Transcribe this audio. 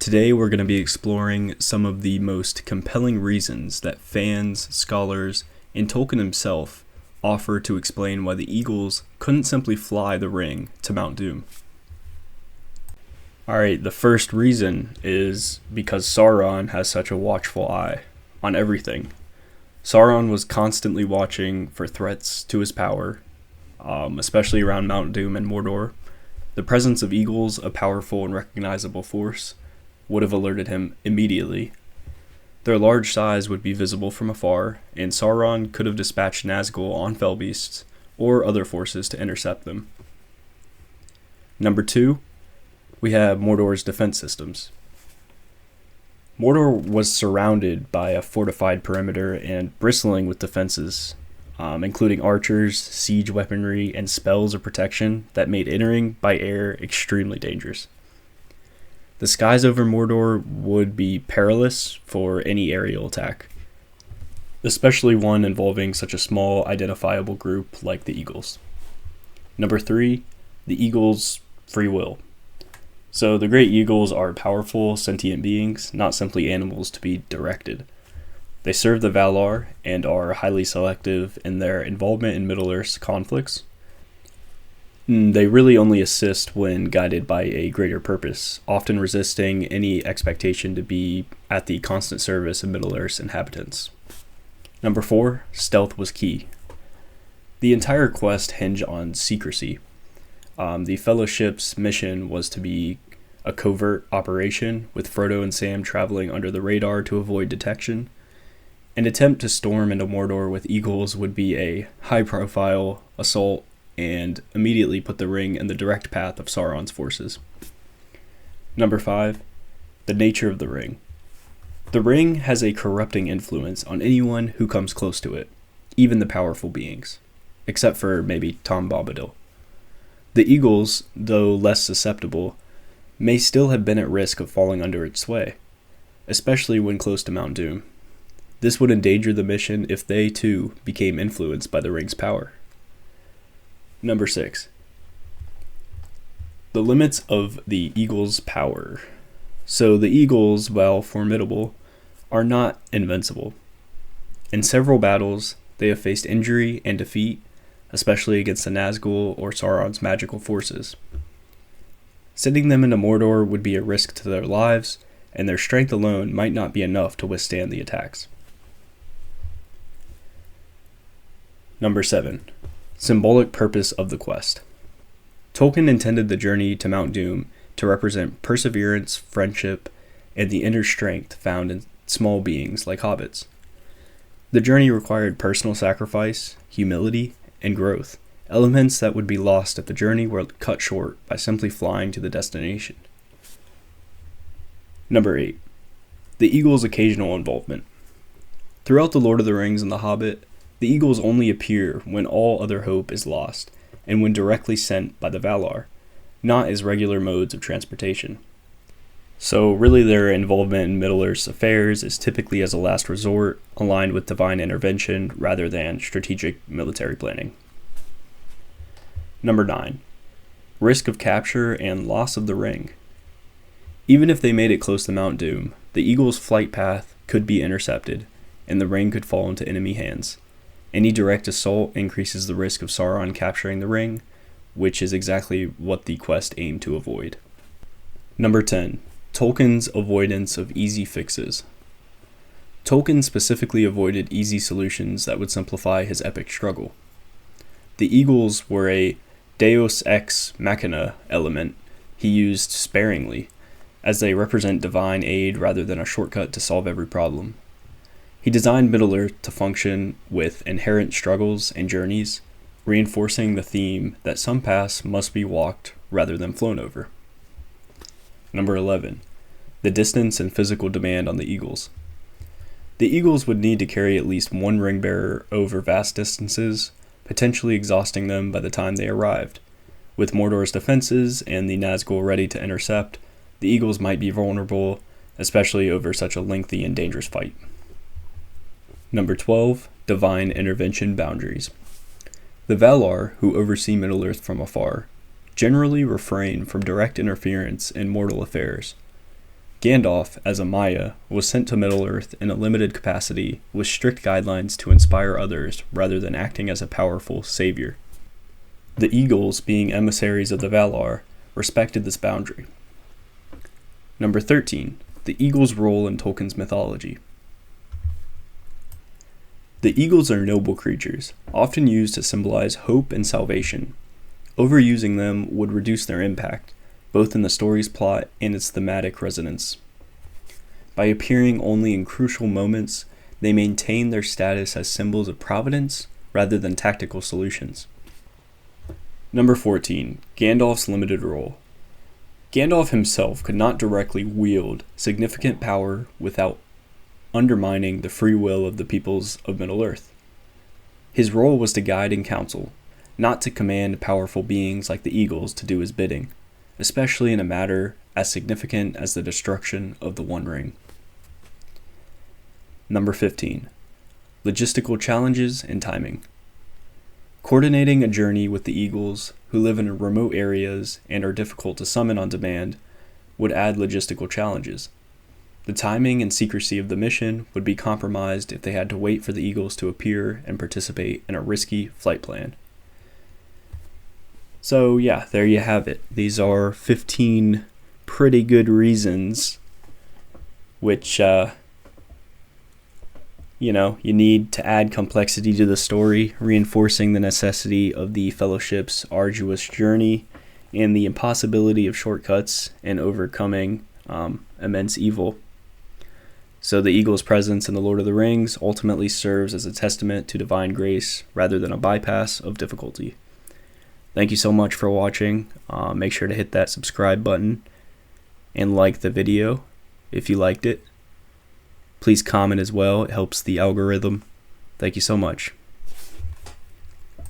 Today we're going to be exploring some of the most compelling reasons that fans, scholars, and Tolkien himself offer to explain why the Eagles couldn't simply fly the ring to Mount Doom. Alright, the first reason is because Sauron has such a watchful eye on everything. Sauron was constantly watching for threats to his power, especially around Mount Doom and Mordor. The presence of eagles, a powerful and recognizable force, would have alerted him immediately. Their large size would be visible from afar, and Sauron could have dispatched Nazgul on fell beasts or other forces to intercept them. Number 2, we have Mordor's defense systems. Mordor was surrounded by a fortified perimeter and bristling with defenses, including archers, siege weaponry, and spells of protection that made entering by air extremely dangerous. The skies over Mordor would be perilous for any aerial attack, especially one involving such a small, identifiable group like the Eagles. Number 3, the Eagles' free will. So the great eagles are powerful, sentient beings, not simply animals to be directed. They serve the Valar and are highly selective in their involvement in Middle-earth conflicts. They really only assist when guided by a greater purpose, often resisting any expectation to be at the constant service of Middle-earth's inhabitants. Number 4, stealth was key. The entire quest hinged on secrecy. The Fellowship's mission was to be a covert operation, with Frodo and Sam traveling under the radar to avoid detection. An attempt to storm into Mordor with eagles would be a high-profile assault and immediately put the ring in the direct path of Sauron's forces. Number 5, the nature of the ring. The ring has a corrupting influence on anyone who comes close to it, even the powerful beings, except for maybe Tom Bombadil. The eagles, though less susceptible, may still have been at risk of falling under its sway, especially when close to Mount Doom. This would endanger the mission if they, too, became influenced by the ring's power. Number 6. The limits of the eagle's power. So the eagles, while formidable, are not invincible. In several battles, they have faced injury and defeat, especially against the Nazgul or Sauron's magical forces. Sending them into Mordor would be a risk to their lives, and their strength alone might not be enough to withstand the attacks. Number 7. Symbolic purpose of the quest. Tolkien intended the journey to Mount Doom to represent perseverance, friendship, and the inner strength found in small beings like hobbits. The journey required personal sacrifice, humility, and growth, elements that would be lost if the journey were cut short by simply flying to the destination. Number 8. The Eagles' occasional involvement. Throughout The Lord of the Rings and The Hobbit, the Eagles only appear when all other hope is lost, and when directly sent by the Valar, not as regular modes of transportation. So really their involvement in Middle-earth's affairs is typically as a last resort, aligned with divine intervention rather than strategic military planning. Number 9. Risk of capture and loss of the ring. Even if they made it close to Mount Doom, the Eagle's flight path could be intercepted, and the ring could fall into enemy hands. Any direct assault increases the risk of Sauron capturing the ring, which is exactly what the quest aimed to avoid. Number 10. Tolkien's avoidance of easy fixes. Tolkien specifically avoided easy solutions that would simplify his epic struggle. The Eagles were a deus ex machina element he used sparingly, as they represent divine aid rather than a shortcut to solve every problem. He designed Middle-earth to function with inherent struggles and journeys, reinforcing the theme that some paths must be walked rather than flown over. Number 11. The distance and physical demand on the Eagles. The Eagles would need to carry at least one ring-bearer over vast distances, potentially exhausting them by the time they arrived. With Mordor's defenses and the Nazgul ready to intercept, the Eagles might be vulnerable, especially over such a lengthy and dangerous fight. Number 12. Divine intervention boundaries. The Valar, who oversee Middle-earth from afar, generally refrain from direct interference in mortal affairs. Gandalf, as a Maya, was sent to Middle-earth in a limited capacity with strict guidelines to inspire others rather than acting as a powerful savior. The Eagles, being emissaries of the Valar, respected this boundary. Number 13. The Eagle's role in Tolkien's mythology. The eagles are noble creatures, often used to symbolize hope and salvation. Overusing them would reduce their impact, both in the story's plot and its thematic resonance. By appearing only in crucial moments, they maintain their status as symbols of providence rather than tactical solutions. Number 14. Gandalf's limited role. Gandalf himself could not directly wield significant power without undermining the free will of the peoples of Middle-earth. His role was to guide and counsel, not to command powerful beings like the eagles to do his bidding, especially in a matter as significant as the destruction of the One Ring. Number 15. Logistical challenges and timing. Coordinating a journey with the eagles, who live in remote areas and are difficult to summon on demand, would add logistical challenges. The timing and secrecy of the mission would be compromised if they had to wait for the eagles to appear and participate in a risky flight plan. So yeah, there you have it. These are 15 pretty good reasons which, you need to add complexity to the story, reinforcing the necessity of the Fellowship's arduous journey and the impossibility of shortcuts and overcoming immense evil. So the eagle's presence in The Lord of the Rings ultimately serves as a testament to divine grace rather than a bypass of difficulty. Thank you so much for watching. Make sure to hit that subscribe button and like the video if you liked it. Please comment as well. It helps the algorithm. Thank you so much.